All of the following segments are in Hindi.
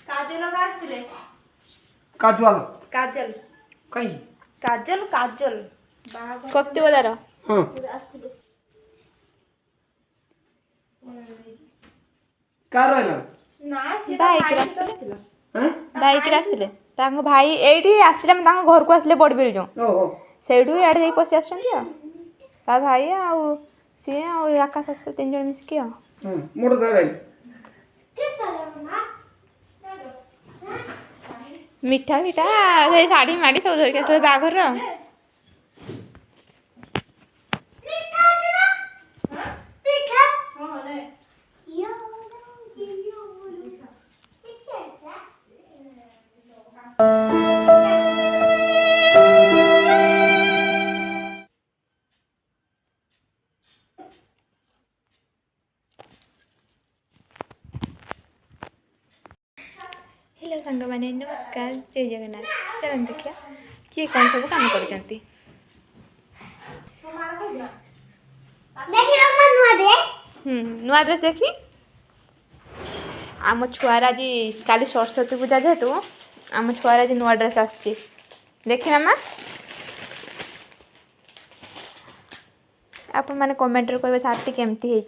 काजल का आस्तिले काजल काजल कहीं काजल काजल कप्ती बजार हां आस्तिले कार रहला ना से बाइक आस्तिले हां बाइक आस्तिले तांको भाई एठी आस्तिले हम तांको घर को आस्तिले बडबिल जो ओहो सेठू याड जाई पसी आछंती आ ता भाई आउ सी आउ आकाश आस्ते तीन जण मिसकी आ मोड़ दे मिठा मिठा से साड़ी माड़ी सब धर के आस्ते बाघर हेलो सांग मैंने नमस्कार जय जगन्नाथ चलन देखिए किए कौन सब काम कर नुआ ड्रेस देखी आम छुआर आज काली सरस्वती पूजा जेहेतु आम छुआर आज नुआ ड्रेस आसी देखी मामा आपण मैंने कमेंट कहे सार्टी केमती है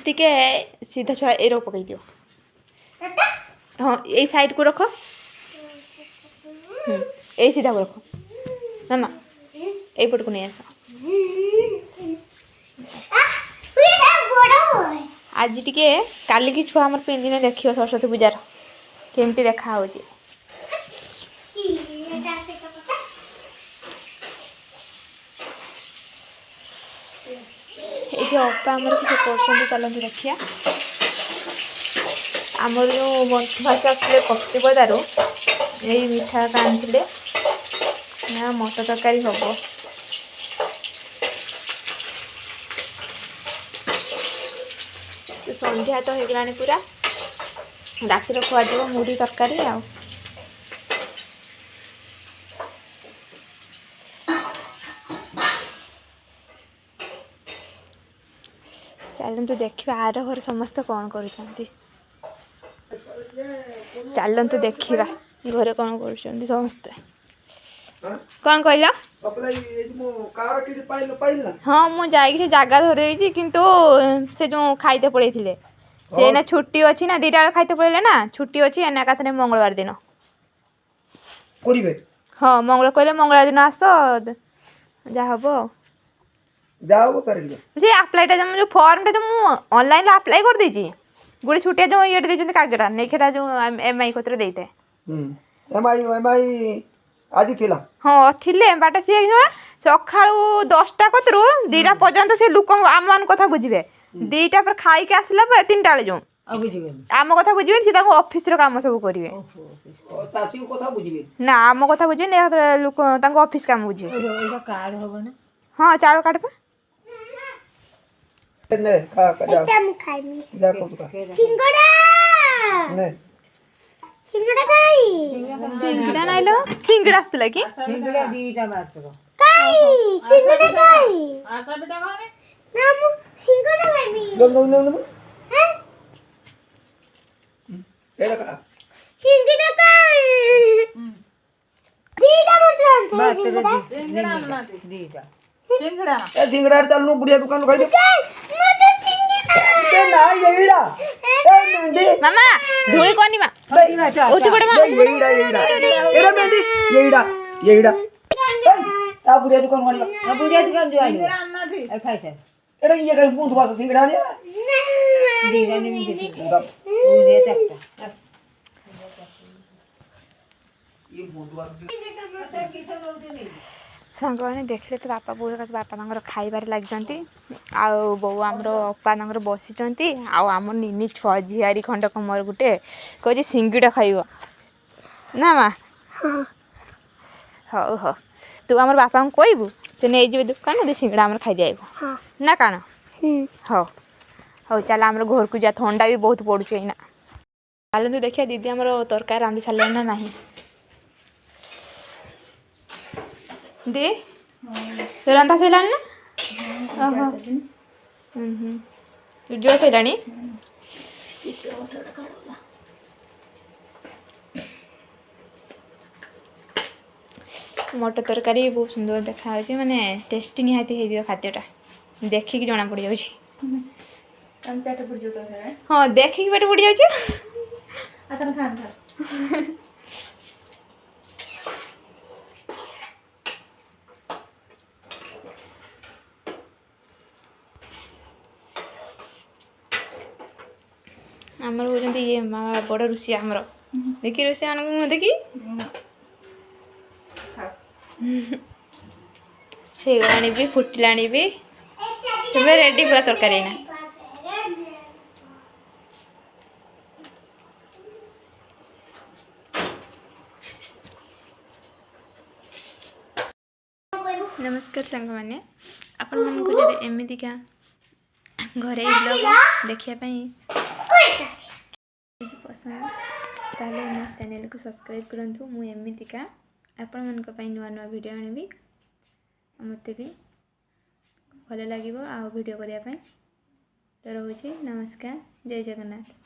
टिके सीधा छुआ ए पकई दियो हाँ ये साइड को रखो ये सीधा को रखो मामा ये पट को नहीं आस आज टिके काली की छुआ हमर पिंदिने देखियो सरस्वती पूजार केमती देखा होची ये अप्पा आमर किसी कर चलते देखिया आमर जो बंधुभाषा आसते कष्टी बजारू यही मिठा आनते ना मटर तरकारी हम संध्या तो हो गलानी पूरा रातिर खुआज मुढ़ी तरकारी आ चलतु देखा आर घर समस्ते कौन कर चलतु देखा घरे कौन कर समस्ते कौन कहल हाँ मुझे जगह धरी किंतु से जो खाईते पड़े से ना छुट्टी अच्छी ना दीटा खाईते पड़े ना छुट्टी अच्छी एना का मंगलवार दिन हाँ मंगल कहले मंगलवार दिन आस जा हम से आप्लाईटा जो फर्मटा जो ऑनलाइन आप्लाई कर देछि गोटे छुटिया जो ये देते कागजटा नहीं खेटा जो एम आई कतरे देते एमआई आज थिला हाँ थिले बाटा सी सका 10टा कतरू 2टा पर्यंत से लोक आम मान कथा बुझे 2टा पर खाई के आसला 3टा जो आम कथा बुझे सी ऑफिस काम सब करेंगे ना आम कथा बुझे लोक ऑफिस काम बुझे कार्ड हम ना हाँ चाउल कार्ड पर ने खा जा जा को सिंगड़ा ने सिंगड़ा खाई सिंगड़ा नाइलो सिंगड़ा आस्तला कि सिंगड़ा दीटा मात्र खाई सिंगड़ा खाई आशा बेटा खाने ना मु सिंगड़ा खाई नो हैं एड़ा का सिंगड़ा खाई दीटा मात्र सिंगड़ा ना दीटा सिंगड़ा ए सिंगड़ा चलनु बुढ़िया दुकान खाई दे मत सिंगड़ा ए ना येड़ा ए मेंदी मामा धूली कोनी मा उठी पड़े मा येड़ा एरा मेंदी येड़ा ता बुढ़िया दुकान वाली बुढ़िया दुकान जो आई सिंगड़ा थी खाई से एड़ा ये कहीं पूंछ बात सिंगड़ा ने दीदा ने मुझे बुढ़िया चक्का ये पूंछ बात ସାଙ୍ଗମାନେ ଦେଖିଲେ ତ ବାପା ବୋଉ ବାପା ତାଙ୍କର ଖାଇବାରେ ଲାଗିଛନ୍ତି ଆଉ ବୋଉ ଆମର ଅପା ତାଙ୍କର ବସିଛନ୍ତି ଆଉ ଆମ ନିନି ଛୁଆ ଝିଆରୀ ଖଣ୍ଡ କମର ଗୋଟେ କହୁଛି ସିଙ୍ଗିଡ଼ା ଖାଇବ ନା ମା ହଉ ହଉ ତୁ ଆମର ବାପାଙ୍କୁ କହିବୁ ସେ ନେଇଯିବେ ଦୋକାନରୁ ସିଙ୍ଗିଡ଼ା ଆମର ଖାଇଦେଇ ଆଇବୁ ନା କାଣ ହଉ ହଉ ଚାଲ ଆମର ଘରକୁ ଯା ଥଣ୍ଡା ବି ବହୁତ ପଡ଼ୁଛି ଏଇନା ଚାଲନ୍ତୁ ଦେଖିବା ଦିଦି ଆମର ତରକାରୀ ରାନ୍ଧି ସାରିଲେଣି ନା ନାହିଁ ଦି ରନ୍ଧା ସରିଲାଣି ନା ଓହୋ ଜୋର ସରିଲାଣି ମଟର ତରକାରୀ ବହୁତ ସୁନ୍ଦର ଦେଖାଯାଉଛି ମାନେ ଟେଷ୍ଟି ନିହାତି ହେଇଥିବ ଖାଦ୍ୟଟା ଦେଖିକି ଜଣା ପଡ଼ିଯାଉଛି ହଁ ଦେଖିକି ପେଟ ପଡ଼ିଯାଉଛି ଆମର ହେଉଛନ୍ତି ଇଏ ବଡ଼ ଋଷି ଆମର ଦେଖି ଋଷି ମାନଙ୍କୁ ମୁଁ ଦେଖି ହେଇଗଲାଣି ବି ଫୁଟିଲାଣି ବି ଏବେ ରେଡ଼ି ପୁରା ତରକାରୀ ଏଇନା ନମସ୍କାର ସାଙ୍ଗମାନେ ଆପଣମାନଙ୍କୁ ଯଦି ଏମିତିକା ଘରୋଇ ବ୍ଲଗ୍ ଦେଖିବା ପାଇଁ ଯଦି ପସନ୍ଦ ତାହେଲେ ମୋ ଚ୍ୟାନେଲକୁ ସବସ୍କ୍ରାଇବ୍ କରନ୍ତୁ ମୁଁ ଏମିତିକା ଆପଣମାନଙ୍କ ପାଇଁ ନୂଆ ନୂଆ ଭିଡ଼ିଓ ଆଣିବି ମୋତେ ବି ଭଲ ଲାଗିବ ଆଉ ଭିଡ଼ିଓ କରିବା ପାଇଁ ତ ରହୁଛି ନମସ୍କାର ଜୟ ଜଗନ୍ନାଥ।